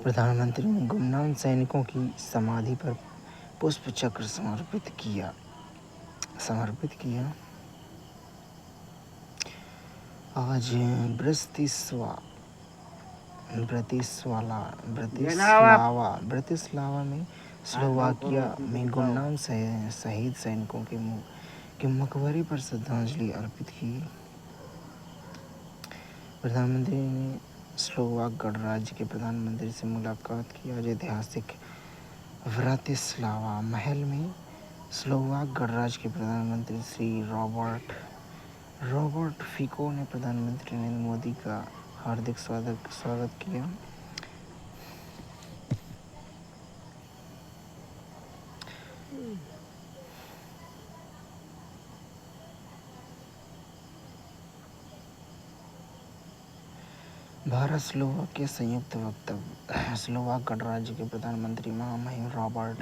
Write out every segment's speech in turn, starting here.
प्रधानमंत्री ने गुमनाम सैनिकों की समाधि पर पुष्प चक्र समर्पित किया। आज ब्रतिस्लावा में स्लोवाकिया में गुमनाम शहीद सैनिकों के मकबरे पर श्रद्धांजलि अर्पित की। प्रधानमंत्री ने स्लोवाक गणराज्य के प्रधानमंत्री से मुलाकात की। आज ऐतिहासिक ब्रातिस्लावा महल में स्लोवाक गणराज्य के प्रधानमंत्री श्री रॉबर्ट फिको ने प्रधानमंत्री नरेंद्र मोदी का हार्दिक स्वागत किया। भारत स्लोवाकिया संयुक्त वक्तव्य। स्लोवाक गणराज्य के प्रधानमंत्री महामहिम रॉबर्ट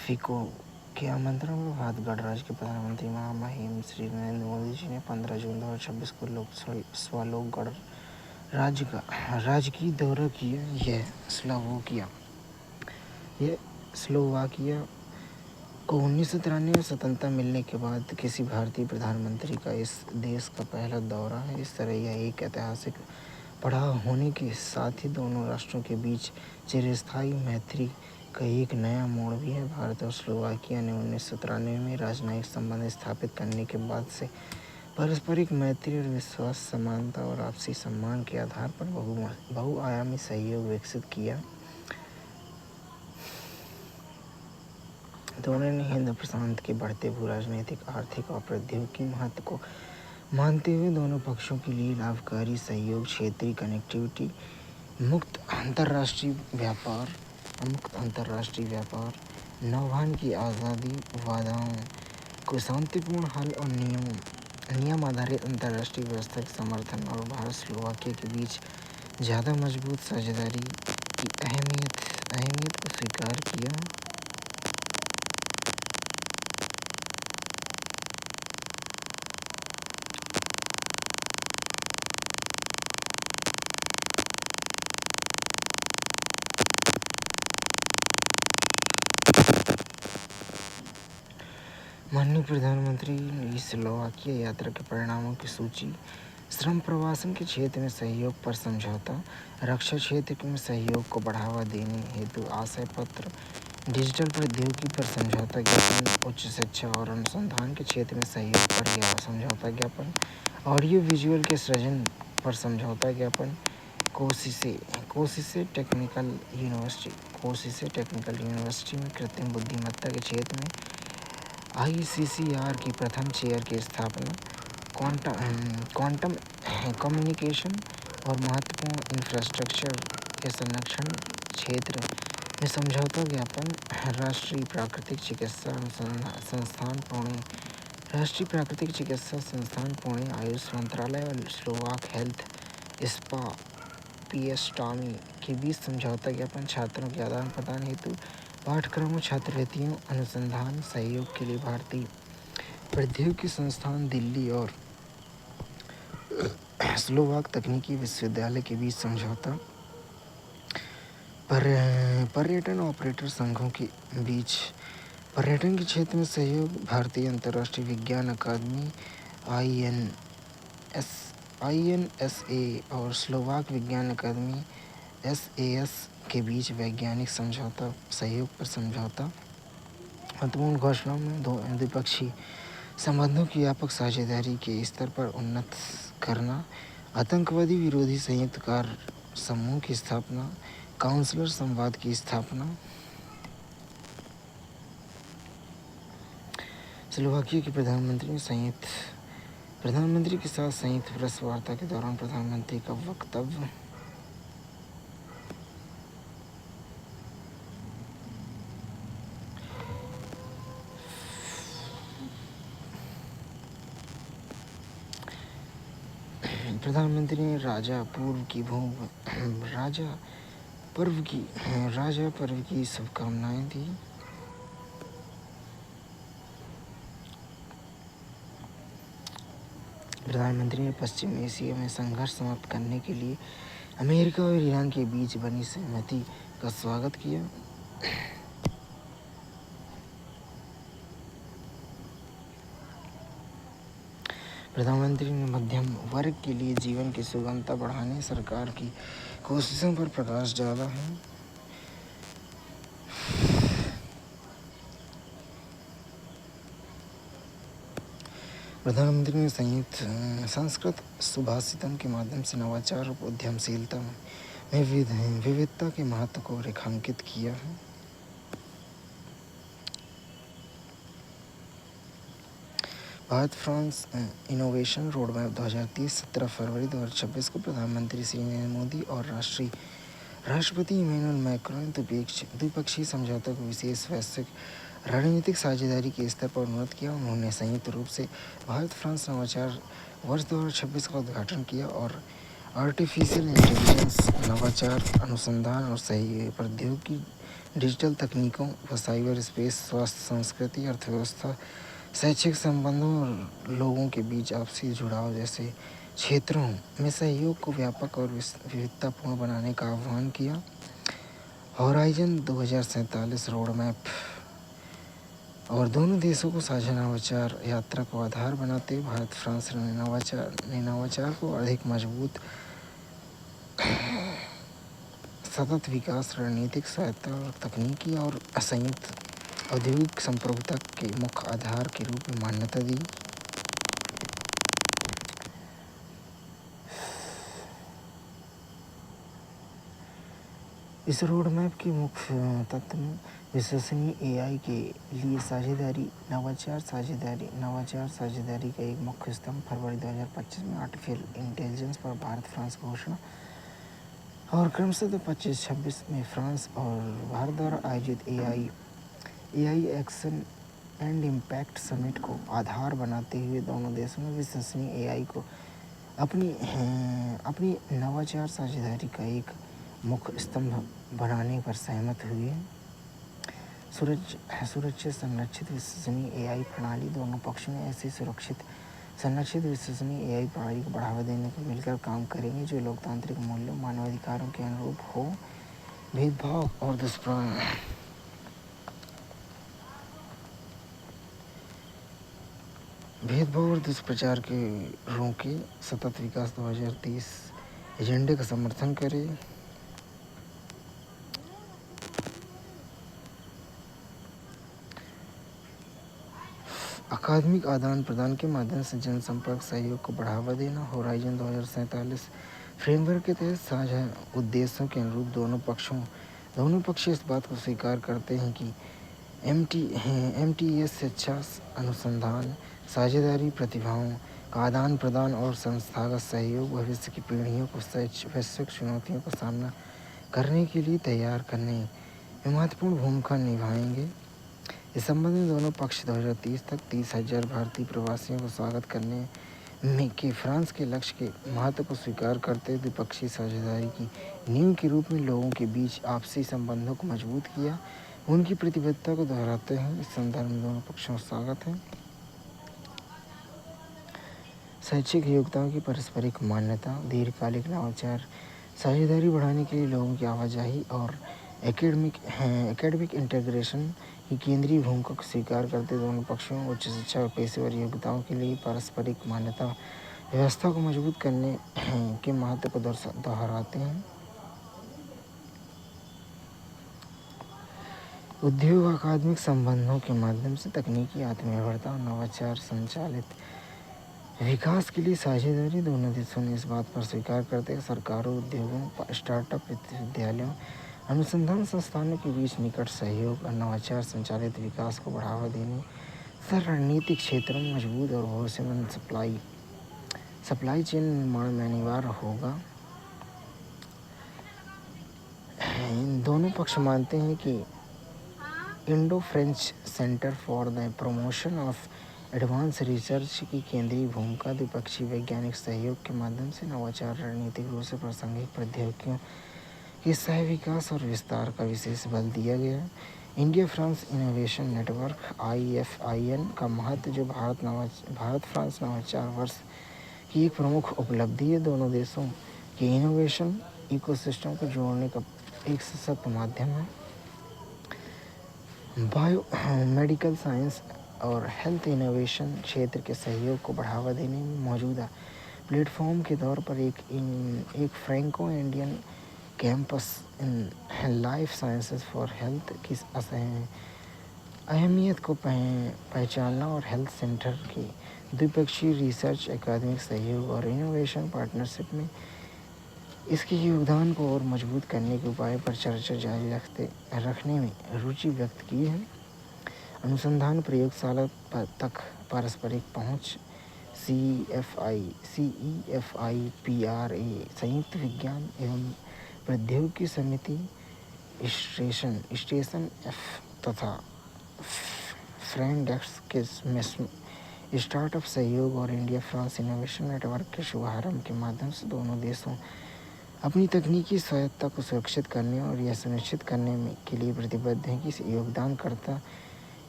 फिको के आमंत्रण पर भारत गणराज्य के प्रधानमंत्री महामहिम श्री नरेंद्र मोदी जी ने 15 जून 2026 को स्लोवाक गणराज्य का राजकीय दौरा किया। यह स्लोवाकिया को 1993 में स्वतंत्रता मिलने के बाद किसी भारतीय प्रधानमंत्री का इस देश का पहला दौरा है। इस तरह यह एक ऐतिहासिक पड़ाव होने के साथ ही दोनों राष्ट्रों के बीच चिरस्थायी मैत्री का एक नया मोड़ भी है। भारत और स्लोवाकिया ने 1993 में राजनयिक संबंध स्थापित करने के बाद से पारस्परिक मैत्री और विश्वास, समानता और आपसी सम्मान के आधार पर बहुआयामी सहयोग विकसित किया। दोनों ने हिंद प्रशांत के बढ़ते भू-राजनीतिक, आर्थिक और प्रौद्योगिकी महत्व को मानते हुए दोनों पक्षों के लिए लाभकारी सहयोग, क्षेत्रीय कनेक्टिविटी, मुक्त अंतर्राष्ट्रीय व्यापार, नौवहन की आज़ादी, वादाओं को शांतिपूर्ण हल और नियम आधारित अंतर्राष्ट्रीय व्यवस्था के समर्थन और भारत स्लोवाकिया के बीच ज़्यादा मजबूत साझेदारी की अहमियत को स्वीकार किया। माननीय प्रधानमंत्री ने स्लोवाकिया यात्रा के परिणामों की सूची, श्रम प्रवासन के क्षेत्र में सहयोग पर समझौता, रक्षा क्षेत्र में सहयोग को बढ़ावा देने हेतु आशय पत्र, डिजिटल प्रौद्योगिकी पर समझौता ज्ञापन, उच्च शिक्षा और अनुसंधान के क्षेत्र में सहयोग पर समझौता ज्ञापन, ऑडियो विजुअल के सृजन पर समझौता ज्ञापन, कोशिशे टेक्निकल यूनिवर्सिटी में कृत्रिम बुद्धिमत्ता के क्षेत्र में ICCR की प्रथम चेयर की स्थापना, क्वांटम कम्युनिकेशन और महत्वपूर्ण इंफ्रास्ट्रक्चर के संरक्षण क्षेत्र में समझौता ज्ञापन, राष्ट्रीय प्राकृतिक चिकित्सा संस्थान पुणे, आयुष मंत्रालय और स्लोवाक हेल्थ स्पा पीएसटामी के बीच समझौता ज्ञापन, छात्रों के आदान प्रदान हेतु पाठ्यक्रमों, छात्रवृत्तियों, अनुसंधान सहयोग के लिए भारतीय प्रौद्योगिकी संस्थान दिल्ली और स्लोवाक तकनीकी विश्वविद्यालय के बीच समझौता, पर्यटन ऑपरेटर संघों के बीच पर्यटन के क्षेत्र में सहयोग, भारतीय अंतर्राष्ट्रीय विज्ञान अकादमी INSA और स्लोवाक विज्ञान अकादमी SAS के बीच वैज्ञानिक सहयोग पर समझौता। महत्वपूर्ण घोषणाओं में द्विपक्षीय संबंधों की व्यापक साझेदारी के स्तर पर उन्नत करना, आतंकवादी विरोधी संयुक्त कार्य समूह की स्थापना, काउंसलर संवाद की स्थापना। स्लोवाकिया के प्रधानमंत्री के साथ संयुक्त प्रेस वार्ता के दौरान प्रधानमंत्री का वक्तव्य। प्रधानमंत्री ने राजा पर्व की शुभकामनाएं दी। प्रधानमंत्री ने पश्चिम एशिया में संघर्ष समाप्त करने के लिए अमेरिका और ईरान के बीच बनी सहमति का स्वागत किया। प्रधानमंत्री ने मध्यम वर्ग के लिए जीवन की सुगमता बढ़ाने सरकार की कोशिशों पर प्रकाश डाला है। प्रधानमंत्री ने संयुक्त संस्कृत सुभाषितम के माध्यम से नवाचार और उद्यमशीलता में विविधता के महत्व को रेखांकित किया है। भारत फ्रांस इनोवेशन रोडमैप 2030 17 फरवरी 2026 को प्रधानमंत्री श्री नरेंद्र मोदी और राष्ट्रपति इमैनुअल मैक्रोन द्विपक्षीय समझौतों को विशेष वैश्विक रणनीतिक साझेदारी के स्तर पर उन्नत किया। उन्होंने संयुक्त रूप से भारत फ्रांस नवाचार वर्ष 2026 का उद्घाटन किया और आर्टिफिशियल इंटेलिजेंस, नवाचार, अनुसंधान और सही प्रौद्योगिकी, डिजिटल तकनीकों व साइबर स्पेस, स्वास्थ्य, संस्कृति, अर्थव्यवस्था, शैक्षिक संबंधों और लोगों के बीच आपसी जुड़ाव जैसे क्षेत्रों में सहयोग को व्यापक और विविधतापूर्ण बनाने का आह्वान किया। होराइजन 2047 रोडमैप और दोनों देशों को साझा नवाचार यात्रा को आधार बनाते हुए भारत फ्रांस ने नवाचार को अधिक मजबूत, सतत विकास, रणनीतिक सहायता और तकनीकी और संयुक्त औद्योगिक संप्रभुता के मुख्य आधार के रूप में मान्यता दी। इस रोडमैप के मुख्य तत्व में विश्वसनीय एआई के लिए साझेदारी, नवाचार साझेदारी का एक मुख्य स्तंभ, फरवरी 2025 में आर्टिफिशियल इंटेलिजेंस पर भारत फ्रांस घोषणा और क्रमशः 25-26 में फ्रांस और भारत द्वारा आयोजित AI action and impact summit को आधार बनाते हुए दोनों देशों में विश्वसनीय एआई को अपनी नवाचार साझेदारी का एक मुख्य स्तंभ बनाने पर सहमत हुए। सुरक्षित संरक्षित विश्वसनीय एआई प्रणाली, दोनों पक्षों ने ऐसी सुरक्षित संरक्षित विश्वसनीय एआई प्रणाली को बढ़ावा देने को मिलकर काम करेंगे जो लोकतांत्रिक मूल्यों, मानवाधिकारों के अनुरूप हो। भेदभाव और दुष्प्रचार के रोके, सतत विकास 2030 एजेंडे का समर्थन करे। अकादमिक आदान प्रदान के माध्यम से जनसंपर्क सहयोग को बढ़ावा देना। होराइजन 2047 फ्रेमवर्क के तहत साझा उद्देश्यों के अनुरूप दोनों पक्ष इस बात को स्वीकार करते हैं कि एमटीएस शिक्षा, अनुसंधान, साझेदारी, प्रतिभाओं का आदान प्रदान और संस्थागत सहयोग भविष्य की पीढ़ियों को वैश्विक चुनौतियों का सामना करने के लिए तैयार करने में महत्वपूर्ण भूमिका निभाएंगे। इस संबंध में दोनों पक्ष 2030 तक 30,000 भारतीय प्रवासियों को स्वागत करने में के फ्रांस के लक्ष्य के महत्व को स्वीकार करते हुए द्विपक्षीय साझेदारी की नींव के रूप में लोगों के बीच आपसी संबंधों को मजबूत किया। उनकी प्रतिबद्धता को दोहराते हैं। इस संदर्भ में दोनों पक्षों का स्वागत है। शैक्षिक योग्यताओं की पारस्परिक मान्यता, दीर्घकालिक नवाचार साझेदारी बढ़ाने के लिए लोगों की आवाजाही और एकेडमिक इंटीग्रेशन की केंद्रीय भूमिका को स्वीकार करते दोनों पक्षों उच्च शिक्षा और पेशेवर योग्यताओं के लिए पारस्परिक मान्यता व्यवस्था को मजबूत करने के महत्व को दोहराते हैं। उद्योग अकादमिक संबंधों के माध्यम से तकनीकी आत्मनिर्भरता और नवाचार संचालित विकास के लिए साझेदारी, दोनों देशों ने इस बात पर स्वीकार करते हैं सरकारों, उद्योगों, स्टार्टअप, विश्वविद्यालयों, अनुसंधान संस्थानों के बीच निकट सहयोग और नवाचार संचालित विकास को बढ़ावा देने तथा रणनीतिक क्षेत्रों में मजबूत और भरोसेमंद सप्लाई चेन निर्माण में अनिवार्य होगा। दोनों पक्ष मानते हैं कि Indo French centre for the promotion of advance research की केंद्रीय भूमिका, द्विपक्षीय वैज्ञानिक सहयोग के माध्यम से नवाचार, रणनीतिक रूप से प्रासंगिक प्रौद्योगिकियों के सह विकास और विस्तार का विशेष बल दिया गया। India France innovation network IFIN का महत्व, जो भारत फ्रांस नवाचार वर्ष की एक प्रमुख उपलब्धि है। दोनों देशों के इकोसिस्टम को जोड़ने का एक सशक्त माध्यम है। बायो मेडिकल साइंस और हेल्थ इनोवेशन क्षेत्र के सहयोग को बढ़ावा देने में मौजूदा प्लेटफॉर्म के तौर पर एक Franco Indian campus in life sciences for health की अहमियत को पहचानना और हेल्थ सेंटर की द्विपक्षीय रिसर्च, एकेडमिक सहयोग और इनोवेशन पार्टनरशिप में इसके योगदान को और मजबूत करने के उपाय पर चर्चा जारी रखने में रुचि व्यक्त की है। अनुसंधान प्रयोगशाला तक पारस्परिक पहुंच, CEFI PRA संयुक्त विज्ञान एवं प्रौद्योगिकी समिति, स्टेशन F तथा फ्रेंडेक्स के स्टार्टअप सहयोग और इंडिया फ्रांस इनोवेशन नेटवर्क के शुभारंभ के माध्यम से दोनों देशों अपनी तकनीकी स्वायत्तता को सुरक्षित करने और यह सुनिश्चित करने के लिए प्रतिबद्ध हैं कि योगदानकर्ता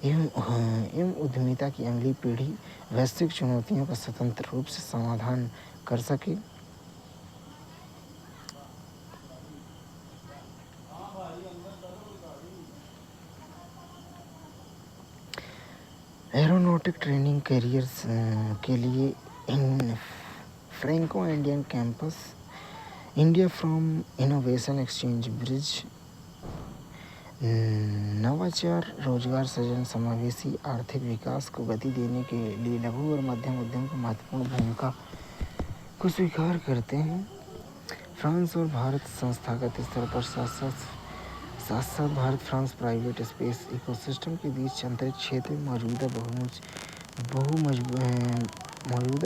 एवं उद्यमिता की अगली पीढ़ी वैश्विक चुनौतियों का स्वतंत्र रूप से समाधान कर सके। एरोनॉटिक ट्रेनिंग कैरियर्स के लिए in Franco Indian campus India from innovation exchange bridge नवाचार, रोजगार सृजन, समावेशी आर्थिक विकास को गति देने के लिए लघु और मध्यम उद्यम की महत्वपूर्ण भूमिका को स्वीकार करते हैं। फ्रांस और भारत संस्थागत स्तर पर साथ साथ Bharat France private space ecosystem के बीच अंतरिक्ष क्षेत्र में मौजूदा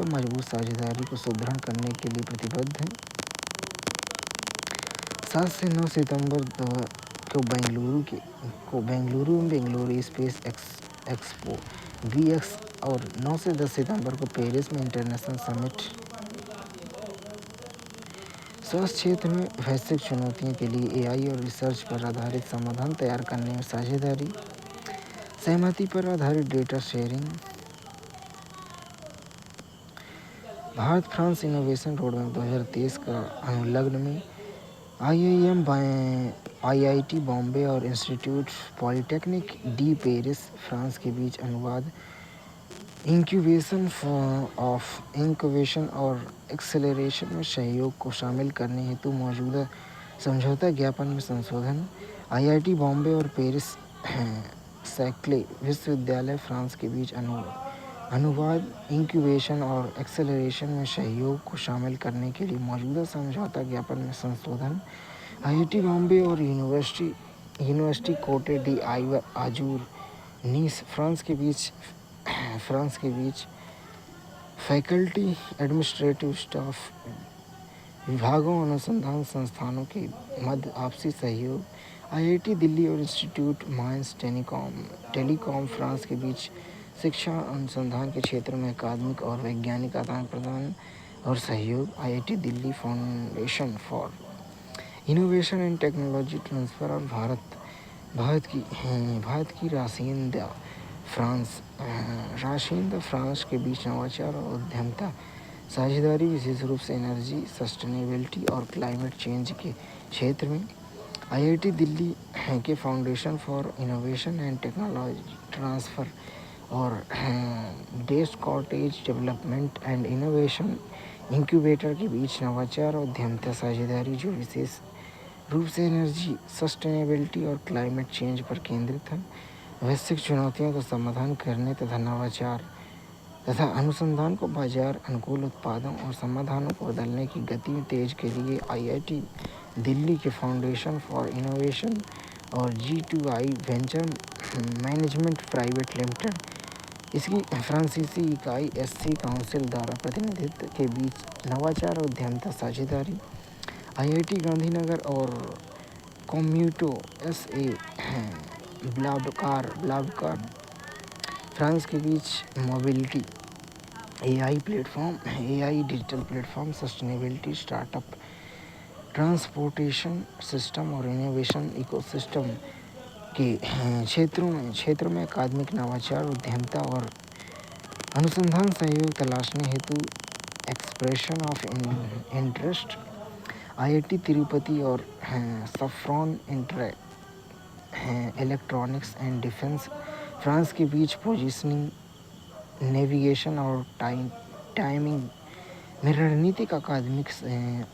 मजबूत साझेदारी को सुदृढ़ करने के लिए प्रतिबद्ध हैं। 7 से 9 सितंबर को बेंगलुरु स्पेस एक्सपो BX और 9 से 10 सितंबर को पेरिस में इंटरनेशनल समिट स्वास्थ्य क्षेत्र में वैश्विक चुनौतियों के लिए AI और रिसर्च पर आधारित समाधान तैयार करने में साझेदारी, सहमति पर आधारित data sharing. Bharat France innovation roadmap 2023 का अनुलग्न में IIT बॉम्बे और institute polytechnic D Paris France के बीच अनुवाद, इंक्यूबेशन और एक्सेलरेशन में सहयोग को शामिल करने हेतु मौजूदा समझौता ज्ञापन में संशोधन। IIT बॉम्बे और पेरिस सैक्ले विश्वविद्यालय फ्रांस के बीच अनुवाद, इंक्यूबेशन और एक्सेलरेशन में सहयोग को शामिल करने के लिए मौजूदा समझौता ज्ञापन में संशोधन। IIT बॉम्बे और यूनिवर्सिटी कोटे डी आजूर नीस फ्रांस के बीच फैकल्टी, एडमिनिस्ट्रेटिव स्टाफ, विभागों, अनुसंधान संस्थानों के मध्य आपसी सहयोग। IIT दिल्ली और इंस्टीट्यूट माइंस टेलीकॉम फ्रांस के बीच शिक्षा अनुसंधान के क्षेत्र में अकादमिक और वैज्ञानिक आदान प्रदान और सहयोग। IIT Delhi foundation for innovation and technology transfer और भारत की राशिंदा फ्रांस के बीच नवाचार और उद्यमिता साझेदारी, विशेष रूप से एनर्जी, सस्टेनेबिलिटी और क्लाइमेट चेंज के क्षेत्र में। IIT दिल्ली के foundation for innovation and technology transfer और डेस्ट कॉटेज डेवलपमेंट एंड इनोवेशन इंक्यूबेटर के बीच नवाचार और उद्यमिता साझेदारी, जो विशेष रूप से एनर्जी, सस्टेनेबिलिटी और क्लाइमेट चेंज पर केंद्रित है। वैश्विक चुनौतियों का समाधान करने तथा नवाचार तथा अनुसंधान को बाजार अनुकूल उत्पादों और समाधानों को बदलने की गति में तेज के लिए IIT दिल्ली के फाउंडेशन फॉर इनोवेशन और G2I venture management private limited, इसकी फ्रांसीसी इकाई SC काउंसिल द्वारा प्रतिनिधित्व के बीच नवाचार और उद्यमिता साझेदारी। IIT गांधीनगर और कम्यूटो SA ब्लाबकार फ्रांस के बीच mobility, AI digital platform, sustainability, startup, transportation system और इनोवेशन इकोसिस्टम के क्षेत्रों में अकादमिक नवाचार, उद्यमिता और अनुसंधान सहयोग तलाशने हेतु expression of interest. IIT Tirupati और सफ्रॉन इलेक्ट्रॉनिक्स एंड डिफेंस फ्रांस के बीच पोजीशनिंग, नेविगेशन और टाइमिंग में रणनीतिक अकादमिक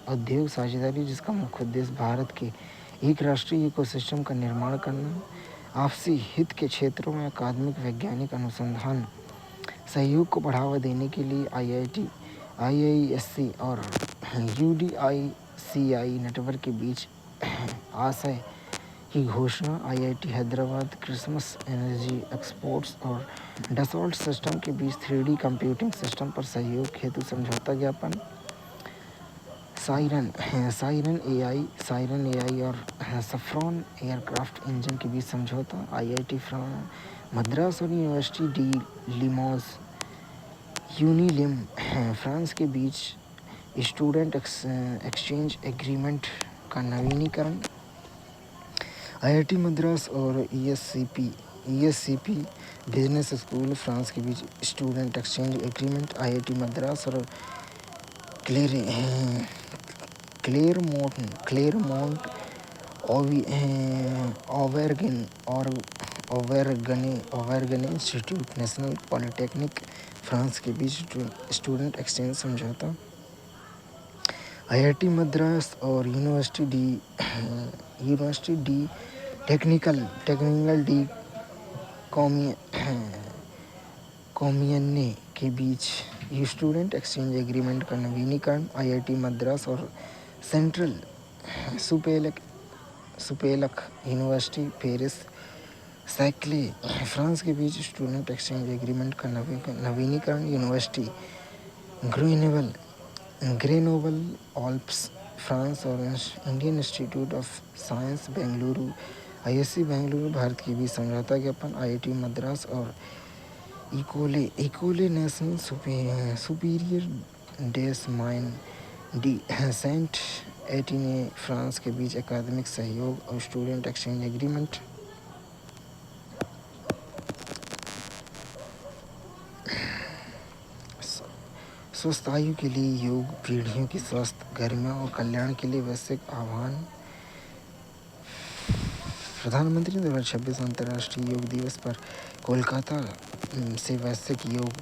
औद्योगिक साझेदारी, जिसका मुख्य उद्देश्य भारत के एक राष्ट्रीय इकोसिस्टम का निर्माण करना, आपसी हित के क्षेत्रों में अकादमिक वैज्ञानिक अनुसंधान सहयोग को बढ़ावा देने के लिए आईआईटी, आईआईएससी और यूडीआईसीआई नेटवर्क के बीच आशय की घोषणा। IIT Hyderabad, Christmas energy exports और डसॉल्ट सिस्टम के बीच 3D कंप्यूटिंग सिस्टम पर सहयोग हेतु समझौता ज्ञापन। साइरन एआई और सफ्रॉन एयरक्राफ्ट इंजन के बीच समझौता। आईआईटी मद्रास और यूनिवर्सिटी डी लिमोज यूनिलिम फ्रांस के बीच स्टूडेंट एक्सचेंज एग्रीमेंट का नवीनीकरण। आईआईटी मद्रास और ईएससीपी बिजनेस स्कूल फ्रांस के बीच student exchange agreement. IIT Madras और Clermont Auvergne institute national polytechnic France के बीच स्टूडेंट एक्सचेंज समझौता। आईआईटी मद्रास और यूनिवर्सिटी डी टेक्निकल डी कॉमियन्ने के बीच स्टूडेंट एक्सचेंज एग्रीमेंट का नवीनीकरण। आईआईटी मद्रास और सेंट्रल सुपेलक यूनिवर्सिटी पेरिस सैक्ले फ्रांस के बीच स्टूडेंट एक्सचेंज एग्रीमेंट का नवीनीकरण। यूनिवर्सिटी ग्रेनोबल ऑल्प्स फ्रांस और Indian institute of science Bengaluru, ISC Bengaluru Bharat के बीच समझौता ज्ञापन। आईआईटी मद्रास और इकोले नेशनल सुपीरियर डेस माइन डी सेंट एटिने फ्रांस के बीच अकादमिक सहयोग और स्टूडेंट एक्सचेंज एग्रीमेंट। स्वस्थ आयु के लिए योग, पीढ़ियों की स्वास्थ्य, गरिमा और कल्याण के लिए वैश्विक आह्वान। प्रधानमंत्री 2026 अंतर्राष्ट्रीय योग दिवस पर कोलकाता से वैश्विक योग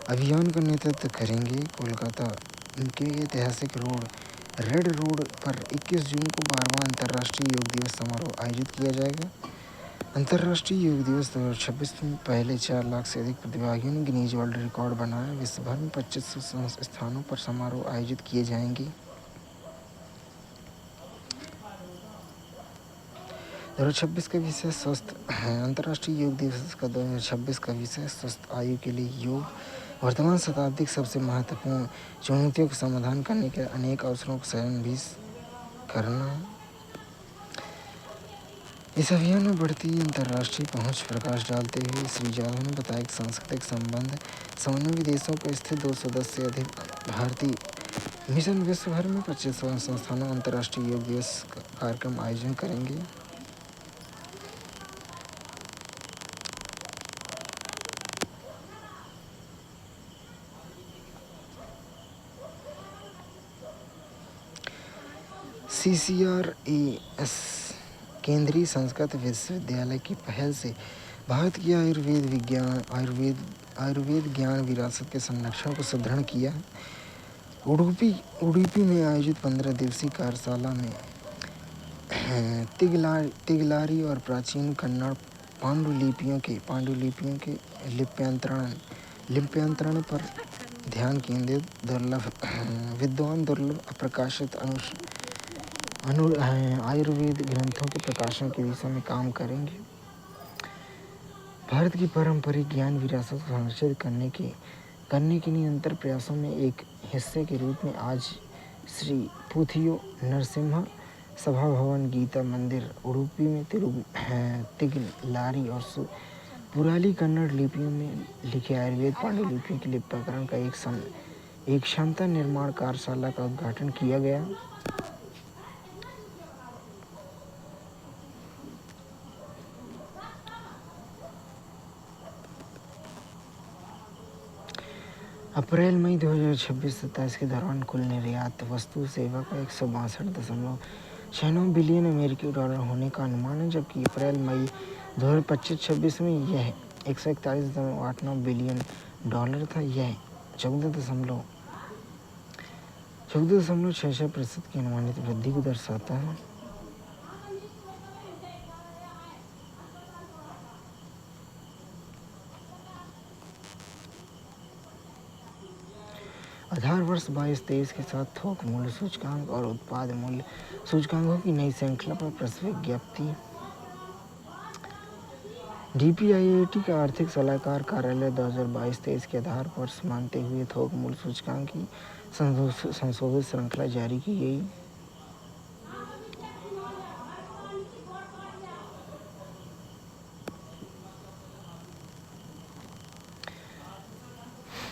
अभियान का नेतृत्व करेंगे। कोलकाता के ऐतिहासिक रेड रोड पर 21 जून को 12वां अंतर्राष्ट्रीय योग दिवस समारोह आयोजित किया जाएगा। अंतर्राष्ट्रीय योग दिवस 2026 में पहले 4 लाख से अधिक प्रतिभागियों ने गिनीज वर्ल्ड रिकॉर्ड बनाया। विश्व भर में 2500 स्थानों पर समारोह आयोजित किए जाएंगे। 2026 का विषय स्वस्थ अंतर्राष्ट्रीय योग दिवस का 2026 का विषय स्वस्थ आयु के लिए योग। वर्तमान शताब्दी की सबसे महत्वपूर्ण चुनौतियों का समाधान करने के अनेक अवसरों का चयन भी करना। इस अभियान में बढ़ती अंतर्राष्ट्रीय पहुंच प्रकाश डालते हुए श्री जाधव ने बताया कि सांस्कृतिक संबंध समन्वय विदेशों को स्थित 210 से अधिक भारतीय मिशन विश्व भर में 25 संस्थानों अंतर्राष्ट्रीय योग दिवस कार्यक्रम आयोजन करेंगे। CCRAS केंद्रीय संस्कृत विश्वविद्यालय की पहल से भारत की आयुर्वेद ज्ञान विरासत के संरक्षण को सुदृढ़ किया। उडुपी में आयोजित 15 दिवसीय कार्यशाला में तिगलारी और प्राचीन कन्नड़ पांडुलिपियों के लिप्यंतरण पर ध्यान केंद्रित, दुर्लभ अप्रकाशित आयुर्वेद ग्रंथों के प्रकाशन की दिशा में काम करेंगे। भारत की पारंपरिक ज्ञान विरासत को संरक्षित करने के निरंतर प्रयासों में एक हिस्से के रूप में आज श्री पुथियो नरसिम्हा सभा भवन, गीता मंदिर, उडुपी में तिगलारी और पुराली कन्नड़ लिपियों में लिखे आयुर्वेद पांडुलिपियों के लिप्यंतरण का एक क्षमता निर्माण कार्यशाला का उद्घाटन किया गया। अप्रैल मई 2026-27 के दौरान कुल निर्यात वस्तु सेवा का 162.69 बिलियन अमेरिकी डॉलर होने का अनुमान है, जबकि अप्रैल मई 2025-26 में यह 141.89 बिलियन डॉलर था। यह 14.66% की अनुमानित वृद्धि को दर्शाता है। आधार वर्ष 22-23 के साथ थोक मूल्य सूचकांक और उत्पाद मूल्य सूचकांकों की नई श्रृंखला पर प्रेस विज्ञप्ति। डीपीआईआईटी का आर्थिक सलाहकार कार्यालय 2022-23 के आधार वर्ष मानते हुए थोक मूल्य सूचकांक की संशोधित श्रृंखला जारी की गई।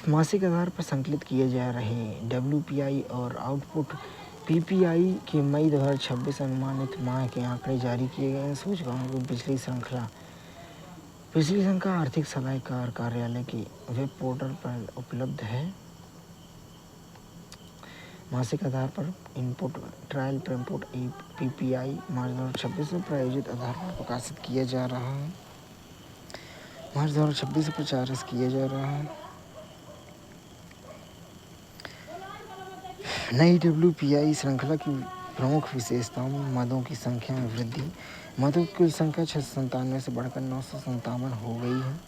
मासिक आधार पर संकलित किए जा रहे डब्ल्यूपीआई और आउटपुट पीपीआई के मई 2026 अनुमानित माह के आंकड़े जारी किए गए हैं। सूचकांकों की पिछली श्रृंखला आर्थिक सलाहकार कार्यालय के वेब पोर्टल पर उपलब्ध है। मासिक आधार पर इनपुट ट्रायल प्रिंपुट पीपीआई मार्च 2026 में प्रायोजित आधार पर प्रकाशित किया जा रहा है। मार्च 2026 से प्रचारित किया जा रहा है। नई डब्ल्यूपीआई श्रृंखला की प्रमुख विशेषताओं में मदों की संख्या में वृद्धि। मदों की कुल संख्या 697 से बढ़कर 957 हो गई है।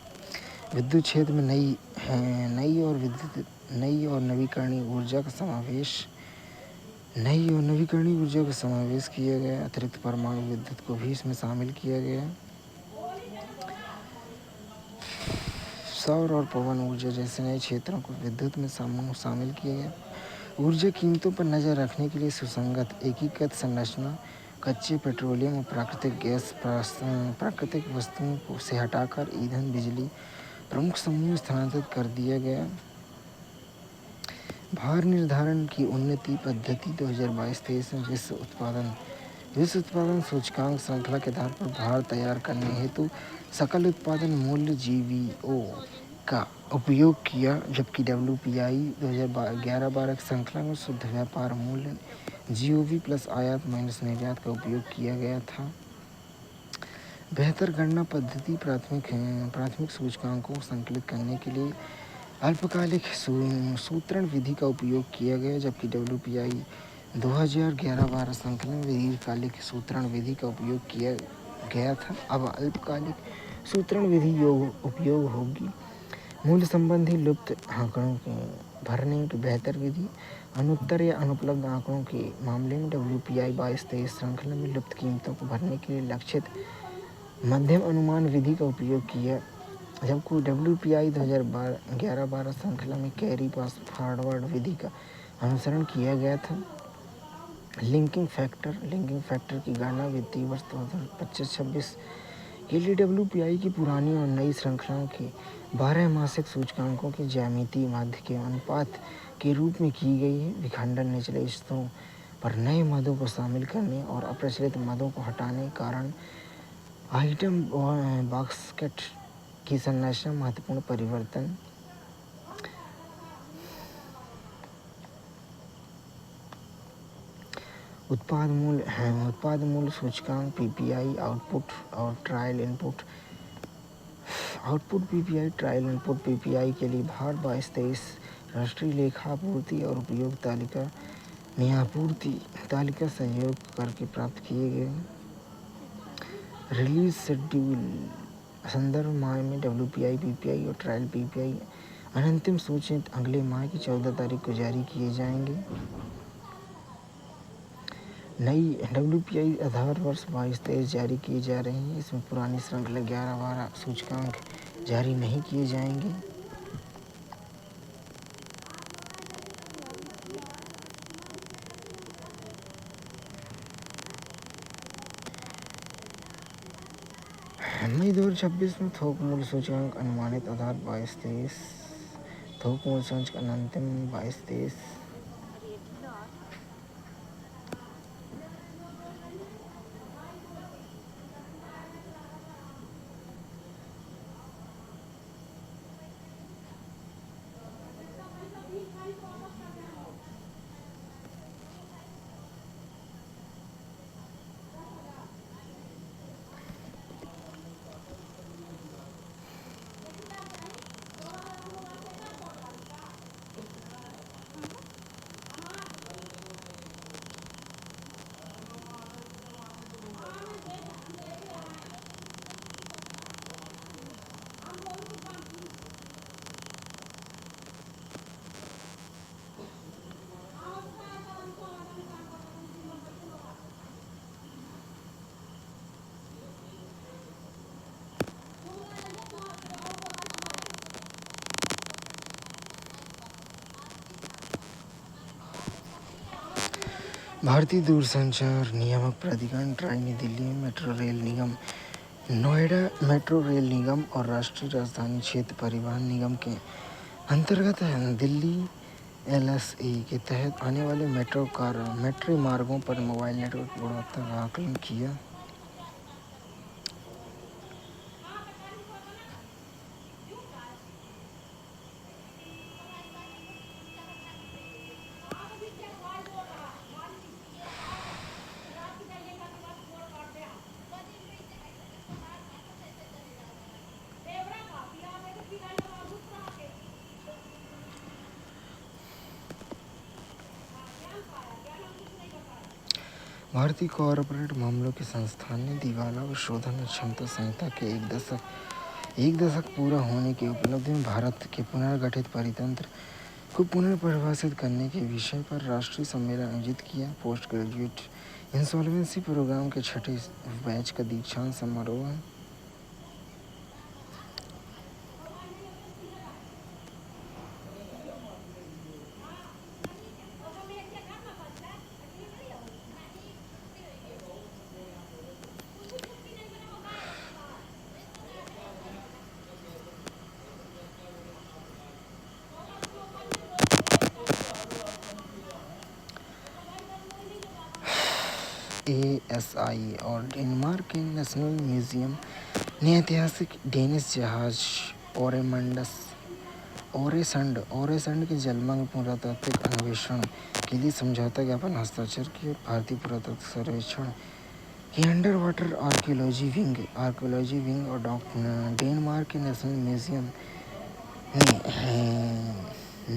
विद्युत क्षेत्र में नई और नवीकरणीय ऊर्जा का समावेश किया गया। अतिरिक्त परमाणु विद्युत को भी इसमें शामिल किया गया। सौर और पवन ऊर्जा जैसे नए क्षेत्रों को विद्युत में शामिल किया गया। ऊर्जा कीमतों पर नज़र रखने के लिए सुसंगत एकीकृत संरचना, कच्चे पेट्रोलियम और प्राकृतिक वस्तुओं से हटाकर ईंधन बिजली प्रमुख समूह स्थानांतरित कर दिया गया। भार निर्धारण की उन्नति पद्धति 2022-23 में विश्व उत्पादन सूचकांक श्रृंखला के आधार पर भार तैयार करने हेतु सकल उत्पादन मूल्य जीवीओ का उपयोग किया, जबकि डब्ल्यूपीआई 2011-12 की श्रृंखला में शुद्ध व्यापार मूल्य जीओवी प्लस आयात माइनस निर्यात का उपयोग किया गया था। बेहतर गणना पद्धति प्राथमिक सूचकांकों को संकलित करने के लिए अल्पकालिक सूत्रण विधि का उपयोग किया गया, जबकि डब्ल्यूपीआई 2011-12 श्रृंखला में दीर्घकालिक सूत्रण विधि का उपयोग किया गया था। अब अल्पकालिक सूत्रण विधि उपयोग होगी। मूल्य संबंधी लुप्त आंकड़ों के भरने की बेहतर विधि। अनुत्तर या अनुपलब्ध आंकड़ों के मामले में डब्ल्यूपीआई 22-23 श्रृंखला में लुप्त कीमतों को भरने के लिए लक्षित मध्यम अनुमान विधि का उपयोग किया, जबकि डब्ल्यूपीआई 2011-12 श्रृंखला में कैरी पास फॉरवर्ड विधि का अनुसरण किया गया था। लिंकिंग फैक्टर की गणना वित्तीय वर्ष 2025-26 के लिए डब्ल्यूपीआई की पुरानी और नई श्रृंखलाओं के 12 मासिक सूचकांकों के ज्यामितीय माध्य के अनुपात के रूप में की गई है। विखंडन निचले स्तरों पर नए मदों को शामिल करने और अप्रचलित मदों को हटाने के कारण आइटम बास्केट की संरचना महत्वपूर्ण परिवर्तन। उत्पाद मूल्य सूचकांक PPI output PPI trial input PPI के लिए भार 22-23 राष्ट्रीय लेखा आपूर्ति और उपयोग तालिका में आपूर्ति तालिका सहयोग करके प्राप्त किए गए। रिलीज शेड्यूल संदर्भ माह में डब्ल्यूपीआई पीपीआई और ट्रायल पीपीआई अंतिम सूचित अगले माह की 14 तारीख को जारी किए जाएंगे। नई डब्ल्यूपीआई आधार वर्ष 22-23 जारी किए जा रहे हैं। इसमें पुरानी श्रृंखला 11-12 सूचकांक जारी नहीं किए जाएंगे। मई 2026 में थोक मूल्य सूचकांक अनुमानित आधार 22-23 थोक मूल्य सूचकांक अंतिम 22-23। भारतीय दूरसंचार नियामक प्राधिकरण ट्राई ने दिल्ली मेट्रो रेल निगम, नोएडा मेट्रो रेल निगम और राष्ट्रीय राजधानी क्षेत्र परिवहन निगम के अंतर्गत दिल्ली LSA के तहत आने वाले मेट्रो मार्गों पर मोबाइल नेटवर्क की गुणवत्ता का आकलन किया। भारतीय कॉरपोरेट मामलों के संस्थान ने दिवाला और शोधन क्षमता संहिता के एक दशक पूरा होने की उपलब्धि में भारत के पुनर्गठित परितंत्र को पुनर्परिभाषित करने के विषय पर राष्ट्रीय सम्मेलन आयोजित किया। पोस्ट ग्रेजुएट इंसॉल्वेंसी प्रोग्राम के छठे बैच का दीक्षांत समारोह ASI और डेनमार्क के नेशनल म्यूजियम ने ऐतिहासिक डेनिश जहाज ओरेसंड के जलमग्न पुरातात्विक अन्वेषण के लिए समझौता ज्ञापन हस्ताक्षर किए। भारतीय पुरातत्व सर्वेक्षण की अंडर वाटर आर्कियोलॉजी विंग और डेनमार्क के नेशनल म्यूजियम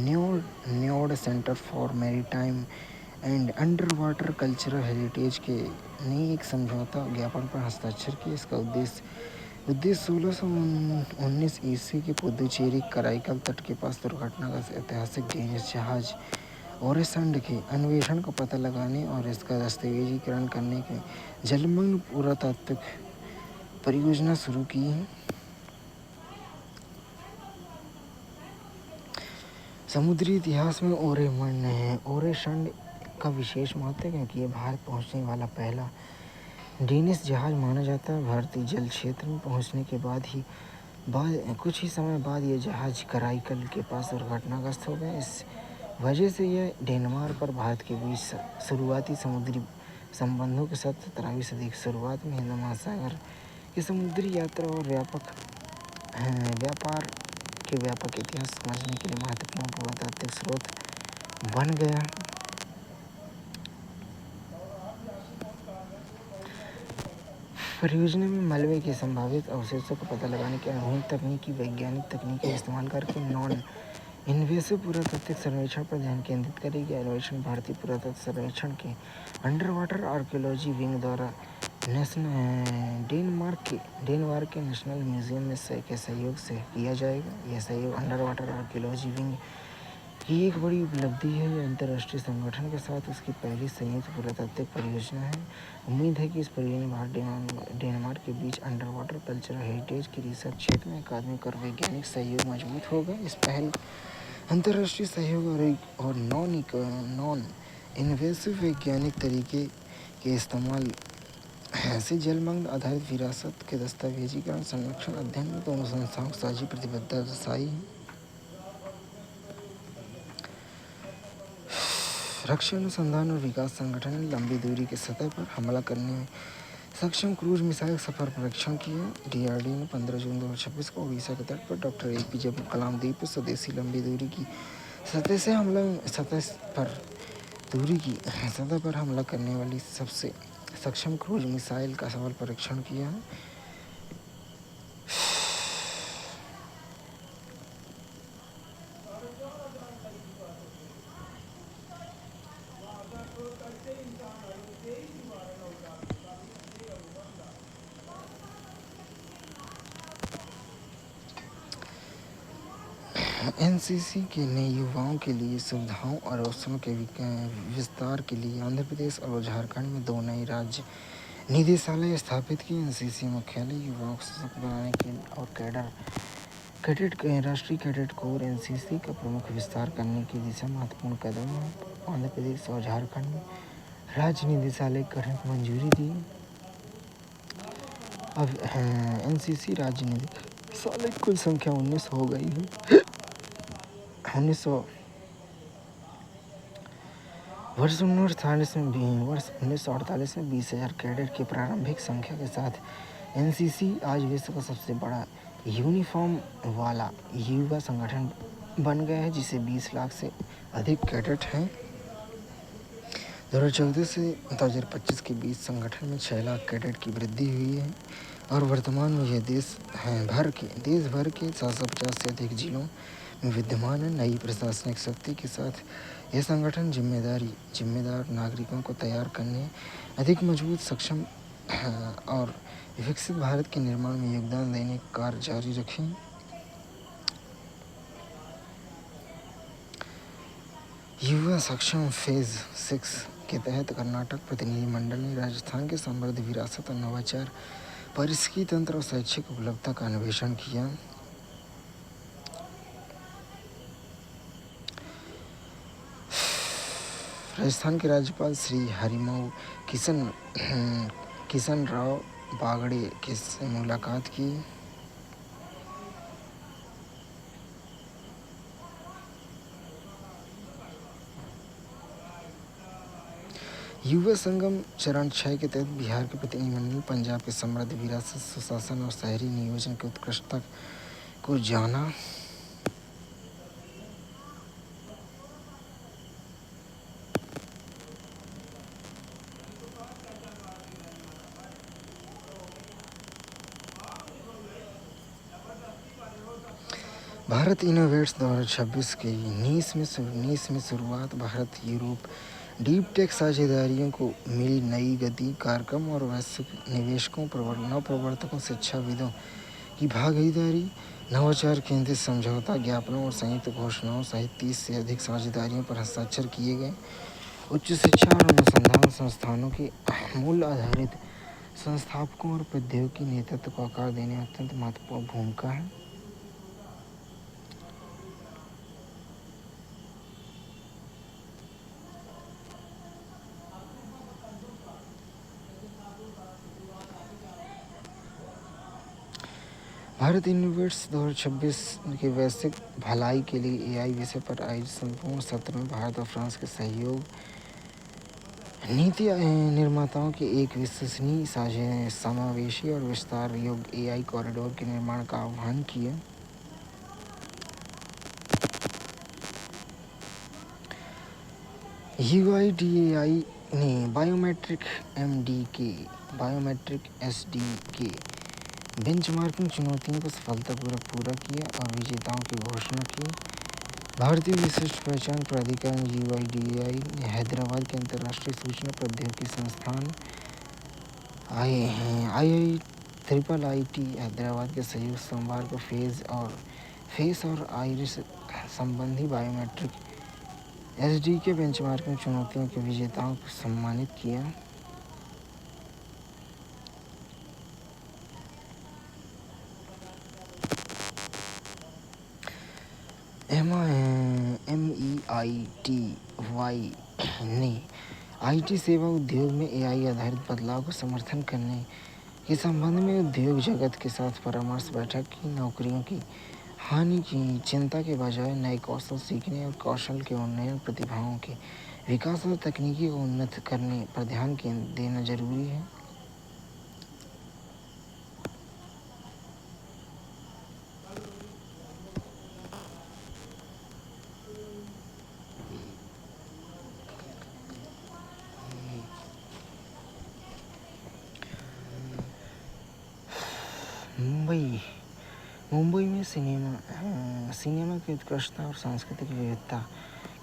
ने न्योड centre for maritime and under water cultural heritage के ने एक समझौता ज्ञापन पर हस्ताक्षर किए। इसका उद्देश्य 1619 ईस्वी के पुदुचेरी कराईकल तट के पास दुर्घटनाग्रस्त ऐतिहासिक डेनिश जहाज ओरेसंड के अन्वेषण का पता लगाने और इसका दस्तावेजीकरण करने के जलमग्न पुरातात्विक परियोजना शुरू की है। समुद्री इतिहास में ओरेसंड का विशेष महत्व है क्योंकि ये भारत पहुंचने वाला पहला डेनिश जहाज माना जाता है। भारतीय जल क्षेत्र में पहुंचने के बाद कुछ ही समय बाद यह जहाज कराईकल के पास दुर्घटनाग्रस्त हो गया। इस वजह से यह डेनमार्क और भारत के बीच शुरुआती समुद्री संबंधों के साथ 17वीं सदी की शुरुआत में हिंद महासागर की समुद्री यात्रा और व्यापक इतिहास समझने के लिए महत्वपूर्ण पुरातात्विक स्रोत बन गया। परियोजना में मलबे के संभावित अवशेषों का पता लगाने के आधुनिक वैज्ञानिक तकनीक का इस्तेमाल करके नॉन इन्वेसिव पुरातात्विक सर्वेक्षण पर ध्यान केंद्रित करेगी। अन्वेषण भारतीय पुरातत्व सर्वेक्षण के अंडर वाटर आर्कियोलॉजी विंग द्वारा डेनमार्क के नेशनल म्यूजियम के सहयोग से किया जाएगा। यह सहयोग अंडर वाटर आर्कियोलॉजी विंग की एक बड़ी उपलब्धि है। यह अंतर्राष्ट्रीय संगठन के साथ उसकी पहली संयुक्त पुरातात्विक परियोजना है। उम्मीद है कि इस परियोजना में भारत डेनमार्क के बीच अंडर वाटर कल्चरल हेरिटेज के रिसर्च क्षेत्र में अकादमिक और वैज्ञानिक सहयोग मजबूत होगा। इस पहल अंतर्राष्ट्रीय सहयोग और नॉन इन्वेसिव वैज्ञानिक तरीके के इस्तेमाल से जलमग्न आधारित विरासत के दस्तावेजीकरण, संरक्षण, अध्ययन में दोनों संस्थाओं की साझी प्रतिबद्धता दर्शाई है। रक्षा अनुसंधान और विकास संगठन ने लंबी दूरी की सतह पर हमला करने में सक्षम क्रूज मिसाइल सफल परीक्षण किया। DRDO ने 15 जून 2026 को ओडिशा के तट पर डॉक्टर APJ अब्दुल कलाम द्वीप पर स्वदेशी लंबी दूरी की सतह पर हमला करने वाली सबसे सक्षम क्रूज मिसाइल का सफल परीक्षण किया। NCC के ने युवाओं के लिए सुविधाओं और अवसरों के विस्तार के लिए आंध्र प्रदेश और झारखंड में 2 नए राज्य निदेशालय स्थापित किए। NCC मुख्यालय युवाओं को सशक्त बनाने के और राष्ट्रीय कैडेट कोर NCC का प्रमुख विस्तार करने की दिशा महत्वपूर्ण कदम है। आंध्र प्रदेश और झारखंड में राज्य निदेशालय गठन की मंजूरी दी। अब एनसीसी राज्य निदेशालय कुल संख्या 19 हो गई है। 1900 वर्ष 1948 में 20,000 कैडेट की प्रारंभिक संख्या के साथ एनसीसी आज विश्व का सबसे बड़ा यूनिफॉर्म वाला युवा संगठन बन गया है, जिसे 20 लाख से अधिक कैडेट हैं। 2014 से 2025 के बीच संगठन में 6 लाख कैडेट की वृद्धि हुई है और वर्तमान में यह देश भर के 750 से अधिक जिलों में विद्यमान है। नई प्रशासनिक शक्ति के साथ यह संगठन जिम्मेदार नागरिकों को तैयार करने, अधिक मजबूत, सक्षम और विकसित भारत के निर्माण में योगदान देने का कार्य जारी रखें। युवा सक्षम फेज 6 के तहत कर्नाटक प्रतिनिधिमंडल ने राजस्थान के समृद्ध विरासत और नवाचार, पारिस्थितिकी तंत्र और शैक्षिक उपलब्धता का अन्वेषण किया। राजस्थान के राज्यपाल श्री हरिमऊ किशन राव बागड़े के से मुलाकात की। युवा संगम चरण 6 के तहत बिहार के प्रतिनिधिमंडल पंजाब के समृद्ध विरासत, सुशासन और शहरी नियोजन की उत्कृष्टता को जाना। भारत इनोवेट्स 2026 की नीस में शुरुआत। भारत यूरोप डीप टेक साझेदारियों को मिली नई गति। कार्यक्रम और वैश्विक निवेशकों, नवप्रवर्तकों, शिक्षाविदों की भागीदारी, नवाचार केंद्रित समझौता ज्ञापनों और संयुक्त घोषणाओं सहित 30 से अधिक साझेदारियों पर हस्ताक्षर किए गए। उच्च शिक्षा और अनुसंधान संस्थानों के मूल्य आधारित संस्थापकों और प्रौद्योगिकी नेतृत्व को आकार देने में अत्यंत महत्वपूर्ण भूमिका है। भारत इनोवेट्स 2026 के वैश्विक भलाई के लिए एआई विषय पर आयोजित संपूर्ण सत्र में भारत और फ्रांस के सहयोग नीति निर्माताओं के एक विश्वसनीय, समावेशी और विस्तार योग्य एआई कॉरिडोर के निर्माण का आह्वान किया। यूआईडीएआई ने बायोमेट्रिक एसडीके बेंचमार्किंग चुनौतियों को सफलतापूर्वक पूरा किया और विजेताओं की घोषणा की। भारतीय विशिष्ट पहचान प्राधिकरण यूआईडीएआई ने हैदराबाद के अंतर्राष्ट्रीय सूचना प्रौद्योगिकी संस्थान IIIT हैदराबाद के सहयोग सोमवार को फेस और आइरिस संबंधी बायोमेट्रिक एसडीके बेंचमार्किंग चुनौतियों के विजेताओं को सम्मानित किया। MEITY ने आईटी सेवा उद्योग में एआई आधारित बदलाव को समर्थन करने के संबंध में उद्योग जगत के साथ परामर्श बैठक की। नौकरियों की हानि की चिंता के बजाय नए कौशल सीखने और कौशल के उन्नयन, प्रतिभाओं के विकास और तकनीकी को उन्नत करने पर ध्यान देना जरूरी है। मुंबई में सिनेमा की उत्कृष्टता और सांस्कृतिक विविधता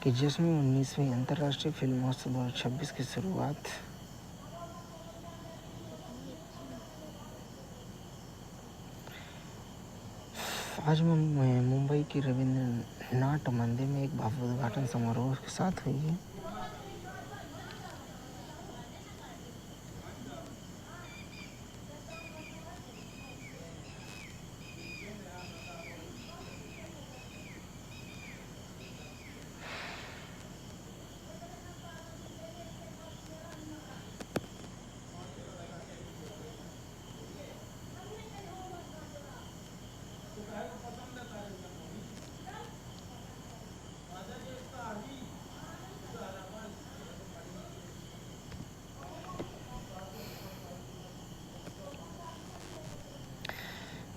के जश्न में 19वीं अंतर्राष्ट्रीय फिल्म महोत्सव 2026 की शुरुआत। आज मुंबई के रविंद्र नाट्य मंदिर में एक भव्य उद्घाटन समारोह के साथ हुई है।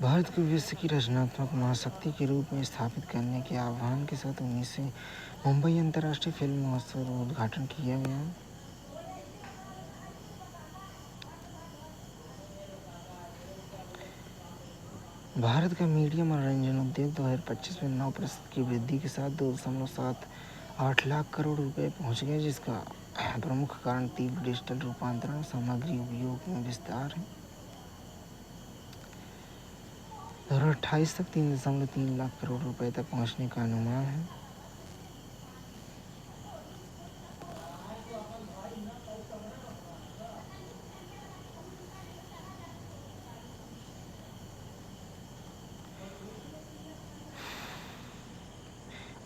भारत को विश्व की रचनात्मक महाशक्ति के रूप में स्थापित करने के आह्वान के साथ 19 से मुंबई अंतर्राष्ट्रीय फिल्म महोत्सव का उद्घाटन किया गया। भारत का मीडिया मनोरंजन उद्योग 2025 में 9% की वृद्धि के साथ 2.78 लाख करोड़ रुपए पहुंच गया, जिसका प्रमुख कारण तीव्र डिजिटल रूपांतरण और सामग्री उपयोग में विस्तार है। 2028 तक 3.3 लाख करोड़ रुपए तक पहुंचने का अनुमान है।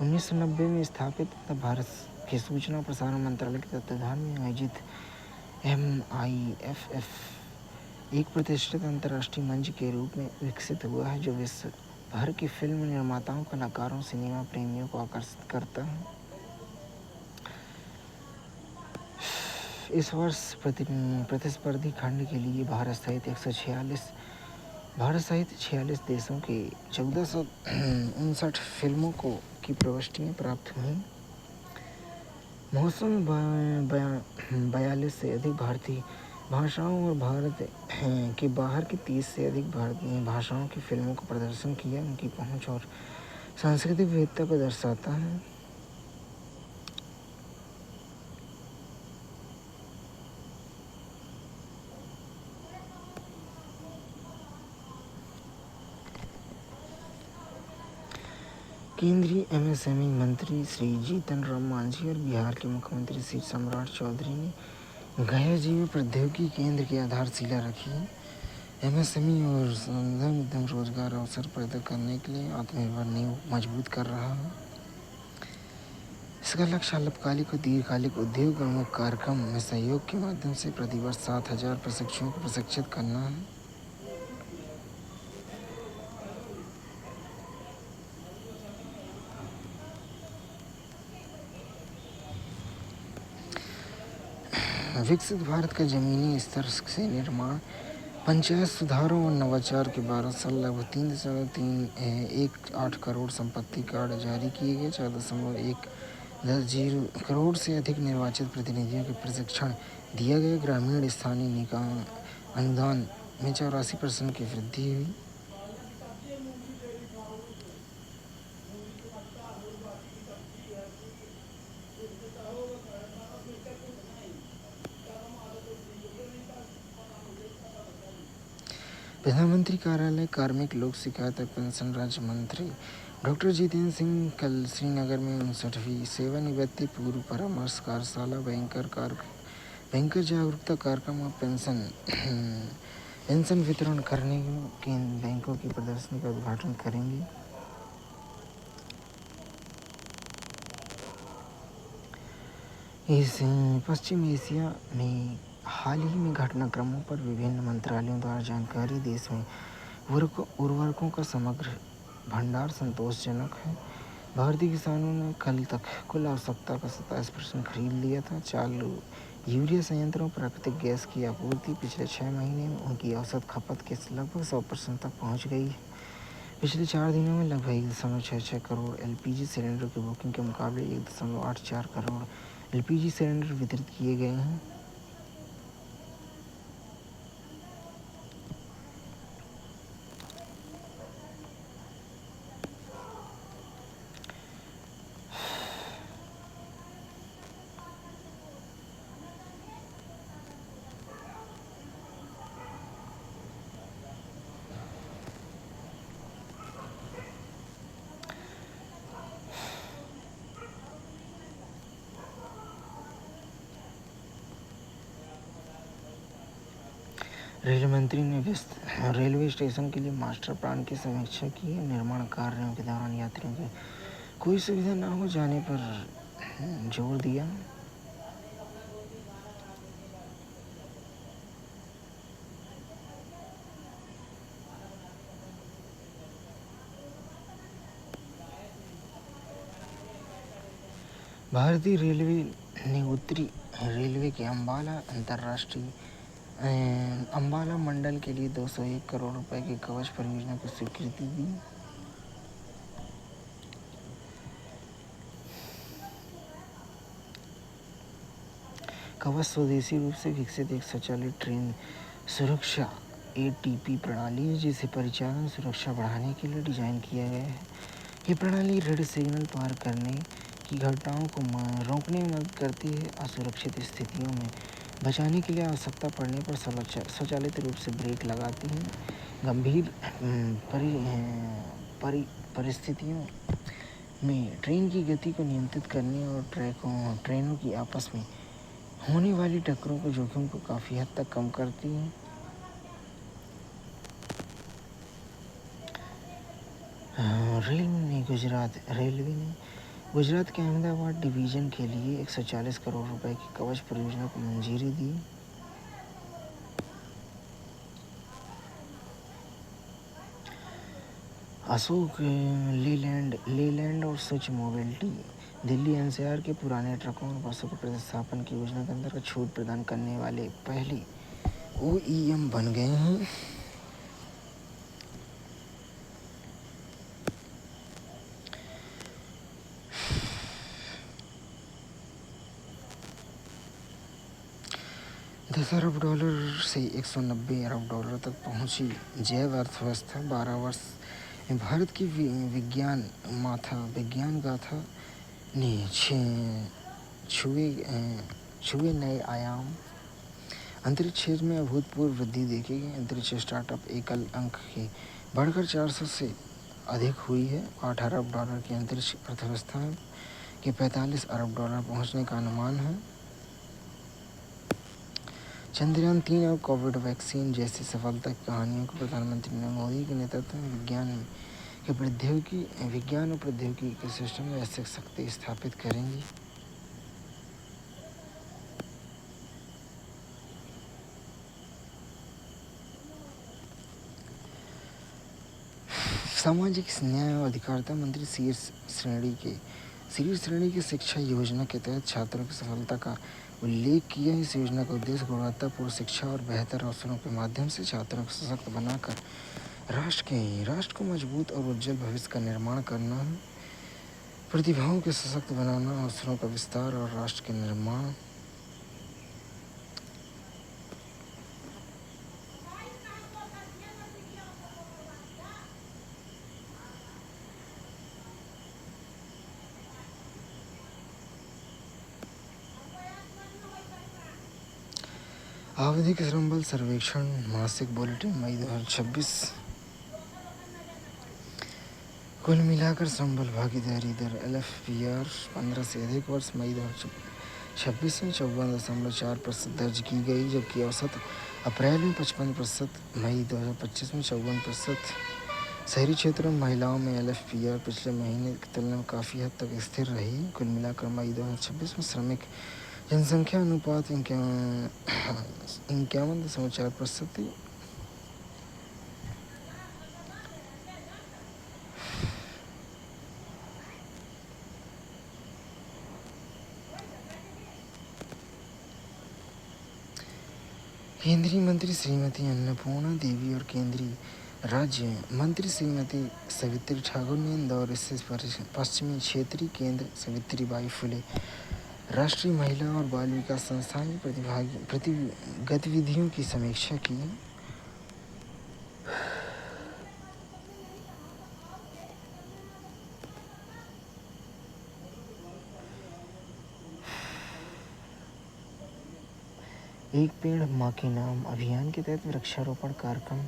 उन्नीस सौ 1990 में स्थापित तथा भारत के सूचना और प्रसारण मंत्रालय के तत्वाधान में आयोजित MIFF एक प्रतिष्ठित अंतर्राष्ट्रीय मंच के रूप में विकसित हुआ है, जो विश्व भर के फिल्म निर्माताओं, कलाकारों, सिनेमा प्रेमियों को आकर्षित करता है। इस वर्ष प्रतिस्पर्धी खंड के लिए भारत सहित 46 देशों के 1459 फिल्मों की प्रविष्टियाँ प्राप्त हुई। महोत्सव में 42 से अधिक भारतीय भाषाओं और भारत के बाहर की 30 से अधिक भारतीय भाषाओं की फिल्मों का प्रदर्शन किया। उनकी पहुंच और सांस्कृतिक विविधता को दर्शाता है। केंद्रीय MSME मंत्री श्री जीतन राम मांझी और बिहार के मुख्यमंत्री श्री सम्राट चौधरी ने गया जीव प्रौद्योगिकी केंद्र की आधारशिला रखी। MSME और संलग्न उद्यम रोजगार अवसर पैदा करने के लिए आत्मनिर्भर नींव मजबूत कर रहा है। इसका लक्ष्य अल्पकालिक और दीर्घकालिक उद्योग उन्मुख कार्यक्रम में सहयोग के माध्यम से प्रतिवर्ष 7,000 प्रशिक्षुओं को प्रशिक्षित करना है। विकसित भारत का जमीनी स्तर से निर्माण, पंचायत सुधारों और नवाचार के 12 साल लगभग 3.318 करोड़ संपत्ति कार्ड जारी किए गए। 4.110 करोड़ से अधिक निर्वाचित प्रतिनिधियों को प्रशिक्षण दिया गया। ग्रामीण स्थानीय निकाय अनुदान में 84% की वृद्धि हुई। प्रधानमंत्री कार्यालय, कार्मिक लोक शिकायत और पेंशन राज्य मंत्री डॉक्टर जितेंद्र सिंह कल श्रीनगर में 59वीं सेवानिवृत्ति पूर्व परामर्श कार्यशाला, बैंकर जागरूकता कार्यक्रम और पेंशन वितरण करने के बैंकों की प्रदर्शनी का उद्घाटन करेंगे। इस पश्चिम एशिया में हाल ही में घटनाक्रमों पर विभिन्न मंत्रालयों द्वारा जानकारी। देश में उर्वरकों का समग्र भंडार संतोषजनक है। भारतीय किसानों ने कल तक कुल आवश्यकता का 27% खरीद लिया था। चालू यूरिया संयंत्रों प्राकृतिक गैस की आपूर्ति पिछले 6 महीने में उनकी औसत खपत के लगभग 100% तक पहुंच गई है। पिछले 4 दिनों में लगभग 1.66 करोड़ LPG सिलेंडर की बुकिंग के मुकाबले 1.84 करोड़ LPG सिलेंडर वितरित किए गए हैं। रेल मंत्री ने रेलवे स्टेशन के लिए मास्टर प्लान की समीक्षा की है। निर्माण कार्यों के दौरान यात्रियों की कोई सुविधा न हो जाने पर जोर दिया। भारतीय रेलवे ने उत्तरी रेलवे के अंबाला अंतर्राष्ट्रीय अंबाला मंडल के लिए 201 करोड़ रुपए की कवच परियोजना को स्वीकृति दी। कवच स्वदेशी रूप से विकसित एक स्वचालित ट्रेन सुरक्षा ATP प्रणाली है, जिसे परिचालन सुरक्षा बढ़ाने के लिए डिजाइन किया गया है। ये प्रणाली रेड सिग्नल पार करने की घटनाओं को रोकने में मदद करती है। असुरक्षित स्थितियों में बचाने के लिए आवश्यकता पड़ने पर स्वचालित रूप से ब्रेक लगाती है। गंभीर परिस्थितियों में ट्रेन की गति को नियंत्रित करने और ट्रेनों की आपस में होने वाली टक्करों के जोखिम को काफ़ी हद तक कम करती है। रेलवे ने गुजरात के अहमदाबाद डिवीज़न के लिए 140 करोड़ रुपए की कवच परियोजना को मंजूरी दी। अशोक लेलैंड और स्वच्छ मोबिलिटी दिल्ली NCR के पुराने ट्रकों और बसों के प्रतिस्थापन की योजना के अंतर्गत छूट प्रदान करने वाले पहले OEM बन गए हैं। $10 अरब से $190 अरब तक पहुंची जैव अर्थव्यवस्था। 12 वर्ष में भारत की विज्ञान गाथा ने छुए नए आयाम। अंतरिक्ष क्षेत्र में अभूतपूर्व वृद्धि देखी गई। अंतरिक्ष स्टार्टअप एकल अंक की बढ़कर 400 से अधिक हुई है। $8 अरब की अंतरिक्ष अर्थव्यवस्था के $45 अरब पहुंचने का अनुमान है। चंद्रयान 3 और कोविड वैक्सीन जैसी सफलता की कहानियों को प्रधानमंत्री ने मोदी के नेतृत्व में विज्ञान और प्रौद्योगिकी के सिस्टम में वैश्विक शक्ति स्थापित करेंगी। सामाजिक न्याय और अधिकारिता मंत्री शीर्ष श्रेणी की शिक्षा योजना के तहत छात्रों की सफलता का उल्लेख किया। इस योजना का उद्देश्य गुणवत्तापूर्ण शिक्षा और बेहतर अवसरों के माध्यम से छात्रों को सशक्त बनाकर राष्ट्र को मजबूत और उज्जवल भविष्य का निर्माण करना है। प्रतिभाओं के सशक्त बनाना, अवसरों का विस्तार और राष्ट्र के निर्माण। आवधिक श्रम बल सर्वेक्षण मासिक बुलेटिन मई 2026। कुल मिलाकर श्रम बल भागीदारी दर LFPR 15 से अधिक वर्ष मई 2026 में 54.4% दर्ज की गई, जबकि औसत अप्रैल में 55%, मई 2025 में 54%। शहरी क्षेत्रों में महिलाओं में LFPR पिछले महीने की तुलना में काफ़ी हद तक स्थिर रही। कुल मिलाकर मई 2026 में श्रमिक जनसंख्या अनुपात 51.4% थी। केंद्रीय मंत्री श्रीमती अन्नपूर्णा देवी और केंद्रीय राज्य मंत्री श्रीमती सवित्री ठाकुर ने इंदौर स्थित पश्चिमी क्षेत्रीय केंद्र सावित्रीबाई फुले राष्ट्रीय महिला और बाल विकास संस्थान की गतिविधियों की समीक्षा की। एक पेड़ मां के नाम अभियान के तहत वृक्षारोपण कार्यक्रम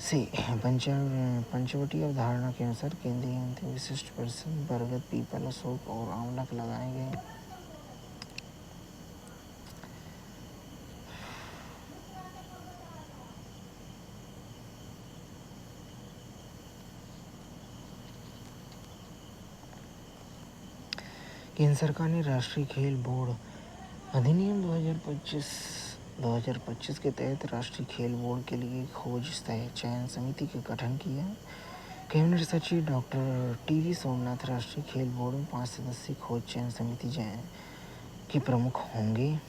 से पंचवटी अवधारणा के अनुसार केंद्रीय मंत्री विशिष्ट परिसर बरगद, पीपल, अशोक और आंवला लगाए गए। केंद्र सरकार ने राष्ट्रीय खेल बोर्ड अधिनियम 2025 के तहत राष्ट्रीय खेल बोर्ड के लिए खोज चयन समिति का गठन किया। कैबिनेट सचिव डॉक्टर TV सोमनाथ राष्ट्रीय खेल बोर्ड में 5 सदस्यीय खोज चयन समिति के प्रमुख होंगे।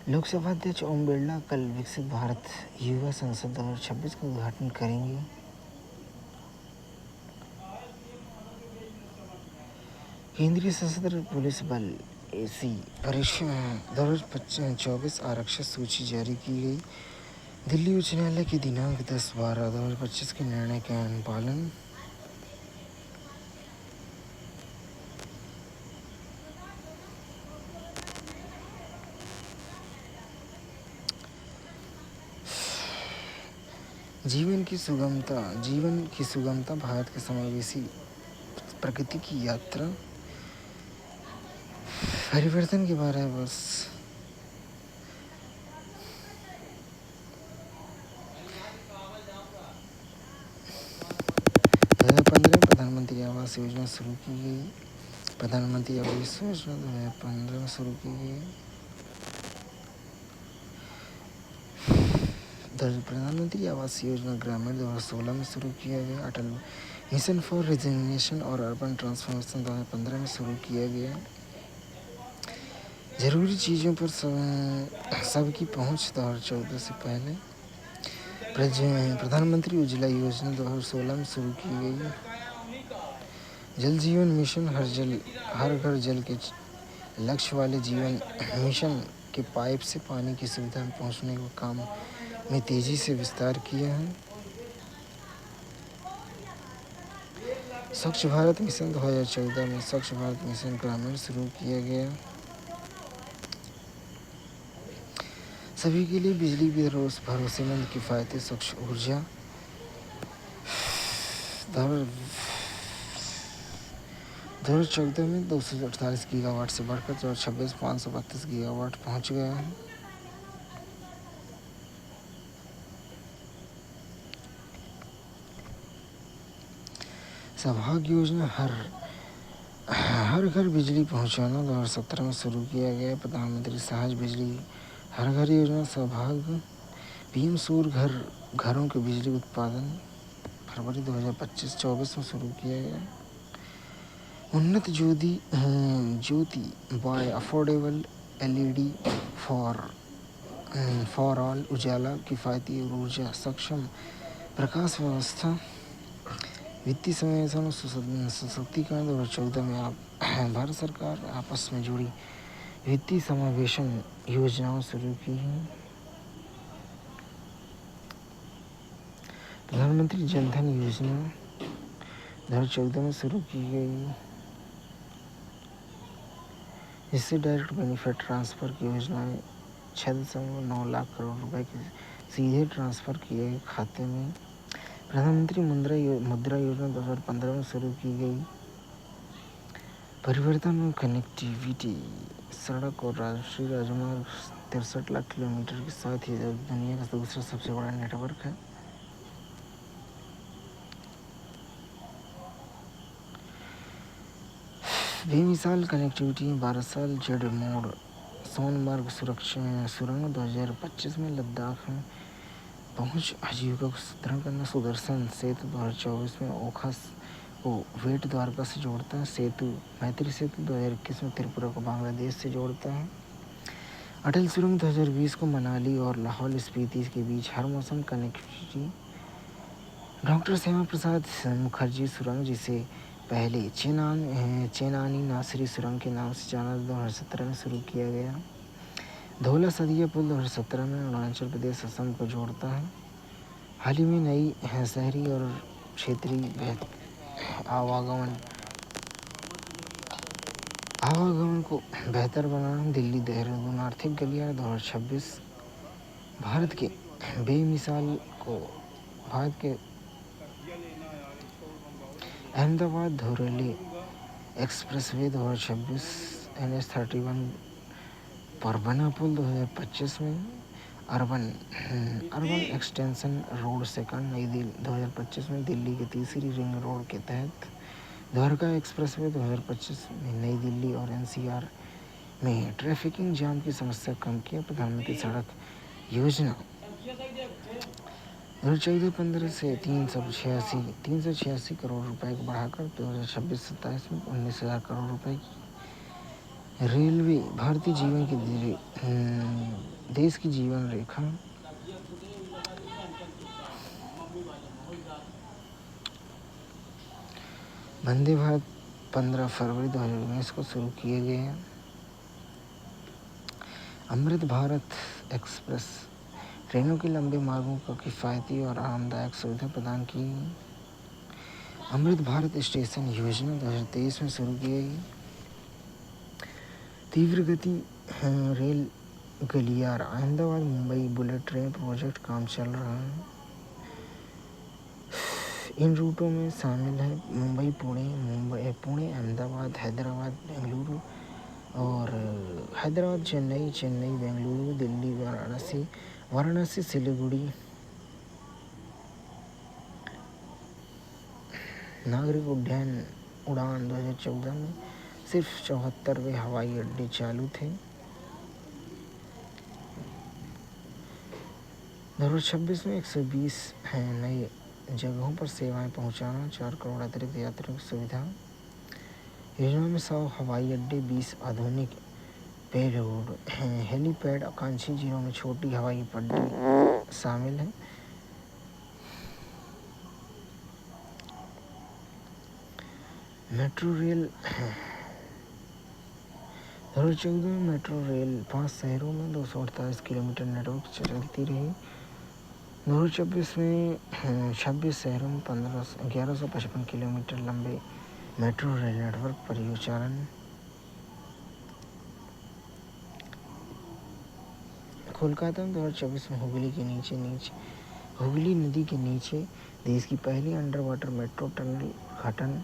लोकसभा अध्यक्ष ओम बिरला कल विकसित भारत युवा संसद 2026 का उद्घाटन करेंगे। केंद्रीय सशस्त्र पुलिस बल एसी परीक्षा 2024 आरक्षण सूची जारी की गई। दिल्ली उच्च न्यायालय की दिनांक 10/12/2025 के निर्णय का अनुपालन। जीवन की सुगमता भारत के समावेशी प्रगति की यात्रा। परिवर्तन के 12 वर्ष। 2015 में प्रधानमंत्री आवास योजना शुरू की गई। प्रधानमंत्री आवास योजना 2015 में शुरू की गई। प्रधानमंत्री आवास योजना ग्रामीण 2016 में शुरू किया गया। अटल मिशन फॉर रिजेनरेशन और अर्बन ट्रांसफॉर्मेशन 2015 में शुरू किया गया। जरूरी चीज़ों पर सबकी पहुंच 2014 से पहले। प्रधानमंत्री उज्ज्वला योजना 2016 में शुरू की गई। जल जीवन मिशन हर घर जल के लक्ष्य वाले जीवन मिशन के पाइप से पानी की सुविधा पहुंचने को काम में तेजी से विस्तार किया है। स्वच्छ भारत मिशन 2014 में स्वच्छ भारत मिशन ग्रामीण शुरू किया गया। सभी के लिए बिजली की भरोसेमंद किफ़ायती स्वच्छ ऊर्जा 2014 में 248 गीगावाट से बढ़कर 2026 532 गीगावाट पहुंच गया है। सौभाग्य योजना हर घर बिजली पहुंचाना 2017 में शुरू किया गया। प्रधानमंत्री सहज बिजली हर घर योजना सौभाग्य पीएम सूर्य घरों के बिजली उत्पादन फरवरी 2025-24 में शुरू किया गया। Unnat Jyoti by affordable LED for all Ujala किफ़ायती और ऊर्जा सक्षम प्रकाश व्यवस्था। वित्तीय समावेशन और सशक्तिकरण 2014 में भारत सरकार आपस में जुड़ी वित्तीय समावेशन योजनाओं शुरू की हैं। प्रधानमंत्री जनधन योजना 2014 में शुरू की गई, जिससे डायरेक्ट बेनिफिट ट्रांसफ़र की योजना में 6.9 लाख करोड़ रुपए के सीधे ट्रांसफ़र किए गए खाते में। प्रधानमंत्री मुद्रा योजना 2015 में शुरू की गई। परिवर्तन और कनेक्टिविटी सड़क और राष्ट्रीय राजमार्ग 63 लाख किलोमीटर के साथ ही दुनिया का दूसरा सबसे बड़ा नेटवर्क है। बेमिसाल कनेक्टिविटी में 12 साल जेड मोड़ सोनमर्ग सुरंग 2025 में लद्दाख में पहुंच आजीविका को सुदृढ़ करना। सुदर्शन सेतु 2024 में ओखा को वेट द्वारका से जोड़ता है। मैत्री सेतु 2021 में त्रिपुरा को बांग्लादेश से जोड़ता है। अटल सुरंग 2020 को मनाली और लाहौल स्पीति के बीच हर मौसम कनेक्टिविटी। डॉक्टर श्यामा प्रसाद मुखर्जी सुरंग, जिसे पहले चेनानी नासरी सुरंग के नाम से जाना 2017 में शुरू किया गया। धौला सदिया पुल 2017 में अरुणाचल प्रदेश असम को जोड़ता है। हाल ही में नई शहरी और क्षेत्रीय आवागमन को बेहतर बनाना। दिल्ली देहरादून आर्थिक गलियारा 2026 भारत के अहमदाबाद धोरेली एक्सप्रेसवे 2026 NH-31 परबना पुल 2025 में अर्बन एक्सटेंशन रोड सेकंड नई दिल्ली 2025 में दिल्ली की तीसरी रिंग रोड के तहत द्वारका एक्सप्रेसवे 2025 में नई दिल्ली और NCR में ट्रैफिकिंग जाम की समस्या कम किया। प्रधानमंत्री सड़क योजना 2014-15 से 386 करोड़ रुपए को बढ़ाकर 2026-27 में 19,000 करोड़ रुपए की रेलवे भारतीय जीवन की देश की जीवन रेखा। वंदे भारत 15 फरवरी 2019 को शुरू किए गए हैं। अमृत भारत एक्सप्रेस ट्रेनों के लंबे मार्गों को किफ़ायती और आरामदायक सुविधा प्रदान की। अमृत भारत स्टेशन योजना 2023 में शुरू की गई। तीव्र गति रेल गलियार Ahmedabad Mumbai bullet train project काम चल रहा है। इन रूटों में शामिल है मुंबई पुणे अहमदाबाद हैदराबाद बेंगलुरु और हैदराबाद चेन्नई बेंगलुरु दिल्ली वाराणसी सिलीगुड़ी। नागरिक उड़ान 2014 में सिर्फ 74वें हवाई अड्डे चालू थे। 2026 में 120 नए जगहों पर सेवाएं पहुंचाना, 4 करोड़ अतिरिक्त यात्रियों की सुविधा। योजना में 100 हवाई अड्डे, 20 आधुनिक पेलोड हेलीपैड, आकांक्षी जिलों में छोटी हवाई पट्टी शामिल है। मेट्रो रेल 2014 में मेट्रो रेल 5 शहरों में 248 किलोमीटर नेटवर्क चलती रही। 2024 में 26 शहरों में 1155 किलोमीटर लंबे मेट्रो रेल नेटवर्क परिचालन। कोलकाता में 2024 में हुगली नदी के नीचे देश की पहली अंडर वाटर मेट्रो टनल उद्घाटन।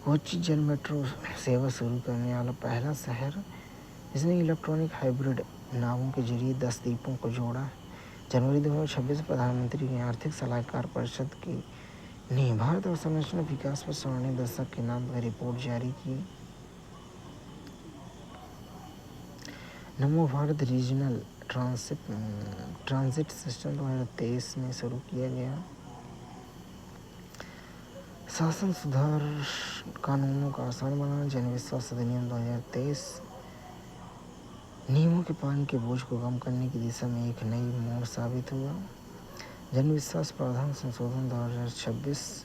कोच्चि जल मेट्रो सेवा शुरू करने वाला पहला शहर, जिसने इलेक्ट्रॉनिक हाइब्रिड नावों के जरिए 10 द्वीपों को जोड़ा। जनवरी 2026 प्रधानमंत्री की आर्थिक सलाहकार परिषद ने भारत अवसंरचना विकास पर स्वर्णिम दशक के नाम पर रिपोर्ट जारी की। नमो भारत रीजनल ट्रांजिट सिस्टम 2023 में शुरू किया गया। शासन सुधार कानूनों का आसान बनाना, जन विश्वास अधिनियम 2023 नियमों के पालन के बोझ को कम करने की दिशा में एक नई मोड़ साबित हुआ। जन विश्वास प्रावधान संशोधन 2026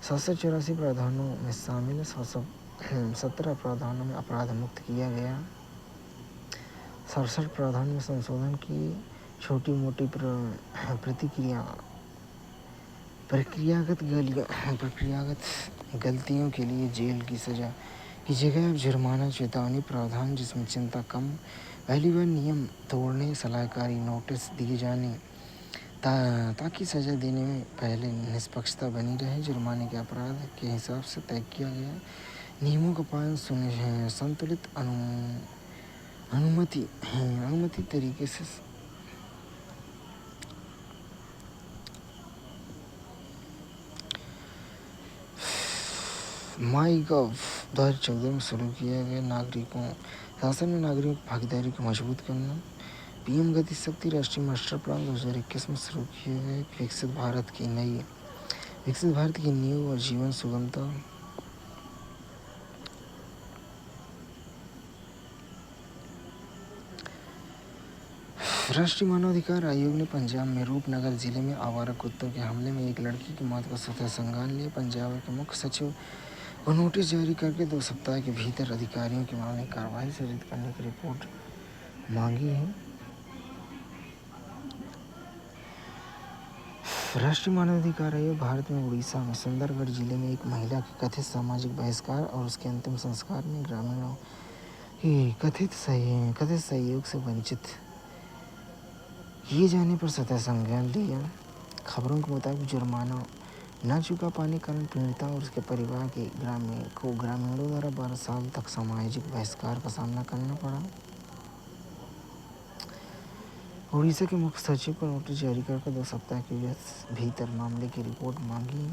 784 प्रावधानों में शामिल 717 प्रावधानों में अपराध मुक्त किया गया। 67 प्रावधान में संशोधन किए। छोटी मोटी प्रक्रियागत गलतियों के लिए जेल की सजा की जगह अब जुर्माना चेतावनी प्रावधान, जिसमें चिंता कम। पहली बार नियम तोड़ने सलाहकारी नोटिस दिए जाने ताकि सजा देने में पहले निष्पक्षता बनी रहे। जुर्माने के अपराध के हिसाब से तय किया गया। नियमों का पालन संतुलित अनुमति तरीके से माईगव 2014 में शुरू किया गया। शासन में नागरिकों की भागीदारी को मजबूत करना। पीएम गति शक्ति राष्ट्रीय मास्टर प्लान 2021 में शुरू किए गए। विकसित भारत की नींव और जीवन सुगमता। राष्ट्रीय मानवाधिकार आयोग ने पंजाब में रूपनगर जिले में आवारा कुत्तों के हमले में एक लड़की की मौत का स्वतः संज्ञान लिया। पंजाब के मुख्य सचिव को नोटिस जारी करके 2 सप्ताह के भीतर अधिकारियों की मामले की कार्रवाई सुनिश्चित करने की रिपोर्ट मांगी है। राष्ट्रीय मानवाधिकार आयोग भारत में उड़ीसा में सुंदरगढ़ जिले में एक महिला के कथित सामाजिक बहिष्कार और उसके अंतिम संस्कार में ग्रामीणों की कथित सहयोग से वंचित किए जाने पर सतह संज्ञान लिया। खबरों के मुताबिक जुर्माना न चुका पाने कारण पीड़िता और उसके परिवार के ग्रामीणों द्वारा 12 साल तक सामाजिक बहिष्कार का सामना करना पड़ा। उड़ीसा के मुख्य सचिव को नोटिस जारी करके 2 सप्ताह के भीतर मामले की रिपोर्ट मांगी।